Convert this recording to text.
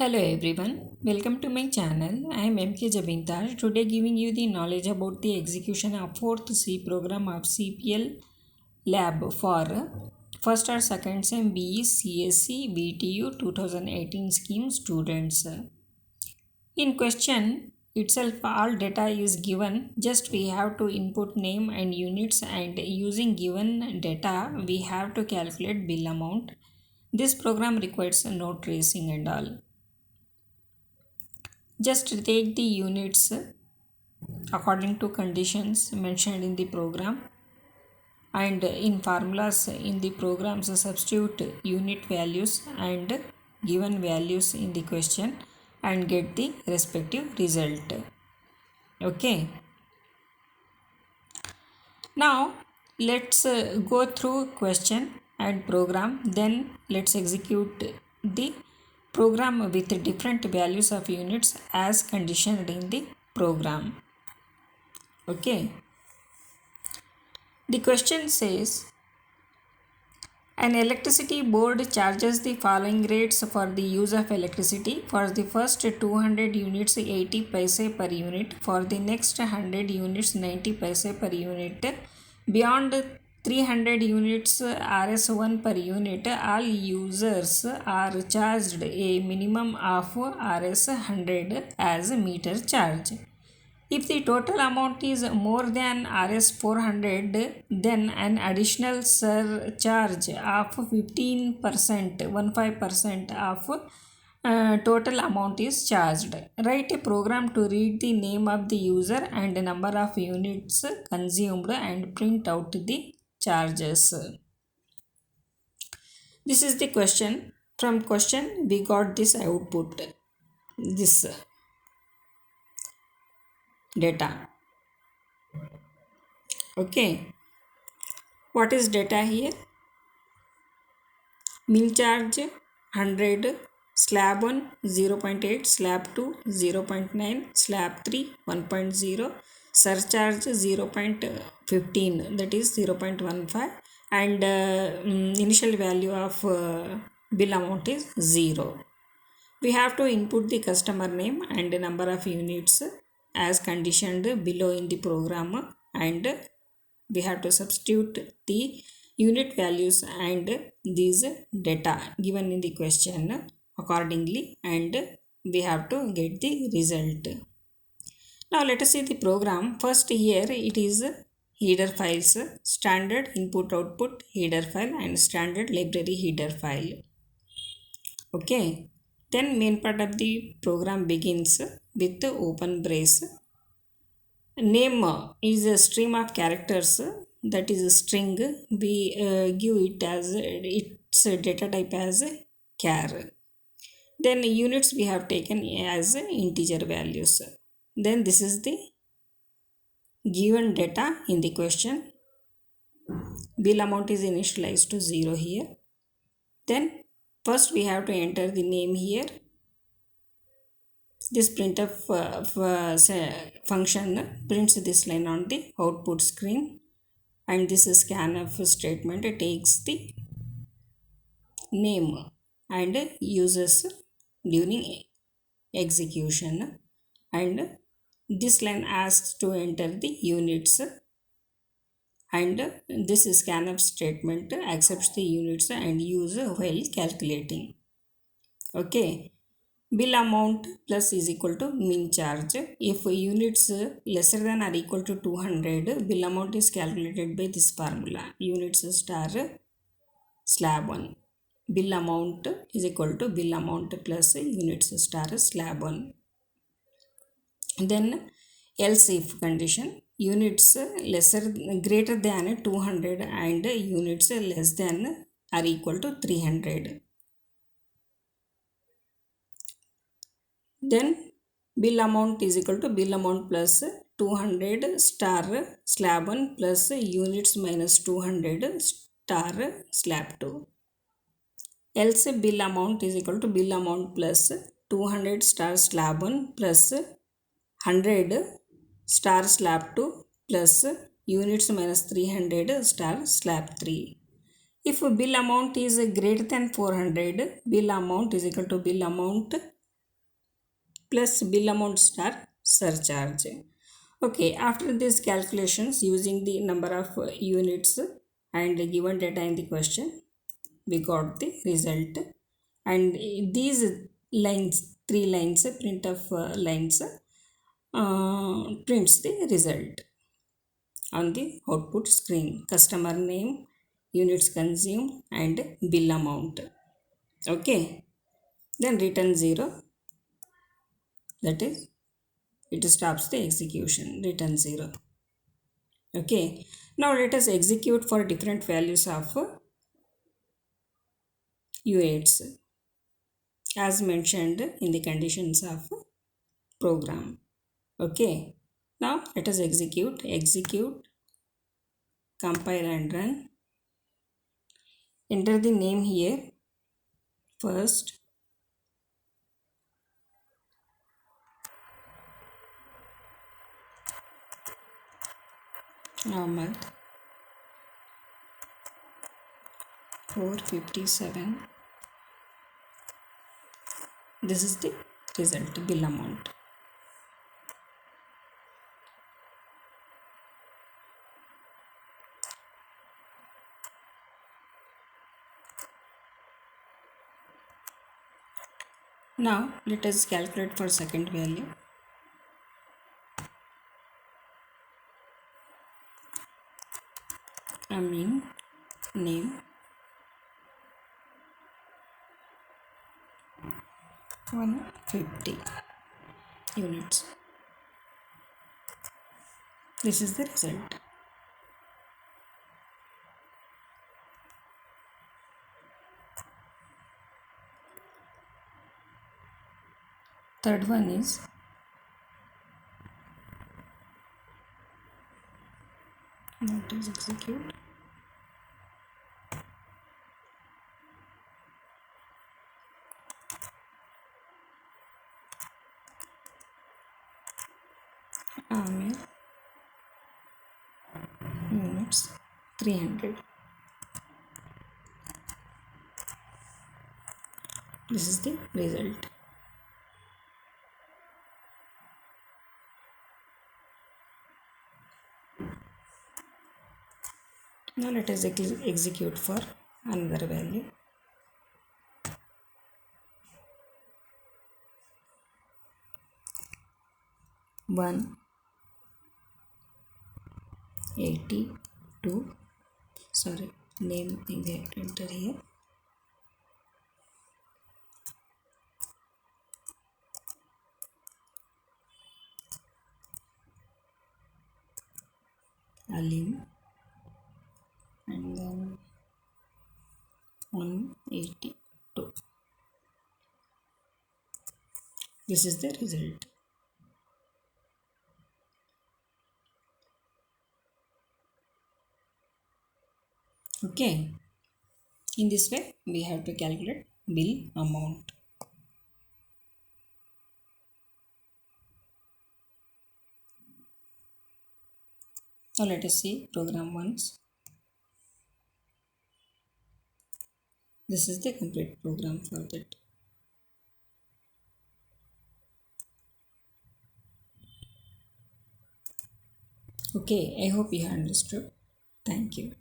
Hello everyone, welcome to my channel. I am MK Jabintar. Today giving you the knowledge about the execution of 4th C program of CPL lab for first or second sem BE CSC BTU 2018 scheme students. In question itself all data is given, just we have to input name and units, and using given data we have to calculate bill amount. This program requires no tracing and all. Just take the units according to conditions mentioned in the program, and in formulas in the programs substitute unit values and given values in the question and get the respective result. Okay, now let's go through question and program, then let's execute the program with different values of units as conditioned in the program. Okay, the question says an electricity board charges the following rates for the use of electricity. For the first 200 units 80 paise per unit, for the next 100 units 90 paise per unit. Beyond 300 units Rs1 per unit, all users are charged a minimum of Rs 100 as meter charge. If the total amount is more than Rs 400, then an additional surcharge of 15% of total amount is charged. Write a program to read the name of the user and number of units consumed and print out the charges. This is the question. From question we got this output, this data. Okay, what is data here? Mill charge 100, slab 1 0.8, slab 2 0.9, slab 3 1.0, surcharge 0.15, that is 0.15, and initial value of bill amount is 0. We have to input the customer name and number of units as conditioned below in the program, and we have to substitute the unit values and these data given in the question accordingly, and we have to get the result. Now let us see the program. First here it is header files, standard input output header file and standard library header file. Okay, then main part of the program begins with the open brace. Name is a stream of characters, that is a string. We give it as its data type as char. Then units we have taken as integer values. Then this is the given data in the question. Bill amount is initialized to 0 here. Then first we have to enter the name here. This printf function prints this line on the output screen, and this scanf statement takes the name and uses during execution, and this line asks to enter the units, and this scanf statement accepts the units and use while calculating. Okay, bill amount plus is equal to min charge. If units lesser than or equal to 200, bill amount is calculated by this formula, units star slab 1. Bill amount is equal to bill amount plus units star slab 1. Then else if condition, units greater than 200 and units less than or equal to 300. Then bill amount is equal to bill amount plus 200 star slab 1 plus units minus 200 star slab 2. Else bill amount is equal to bill amount plus 200 star slab 1 plus 100 star slab 2 plus units minus 300 star slab 3. If bill amount is greater than 400, bill amount is equal to bill amount plus bill amount star surcharge. Okay, after these calculations using the number of units and given data in the question, we got the result. And these lines, three lines, printf lines, prints the result on the output screen: customer name, units consumed, and bill amount. Okay, then return 0, that is it stops the execution, return 0. Okay, now let us execute for different values of U8s as mentioned in the conditions of program. Okay, now let us execute, compile and run. Enter the name here first, normal 457. This is the result, bill amount. Now let us calculate for second value. I mean name 150 units. This is the result. Third one is let us execute. Amir units 300. This is the result. Now let us execute for another value. One 82, sorry, name we have to enter here. Alim, and then 182. This is the result. Okay, in this way we have to calculate bill amount. Now let us see program once. This is the complete program for that. Okay, I hope you understood. Thank you.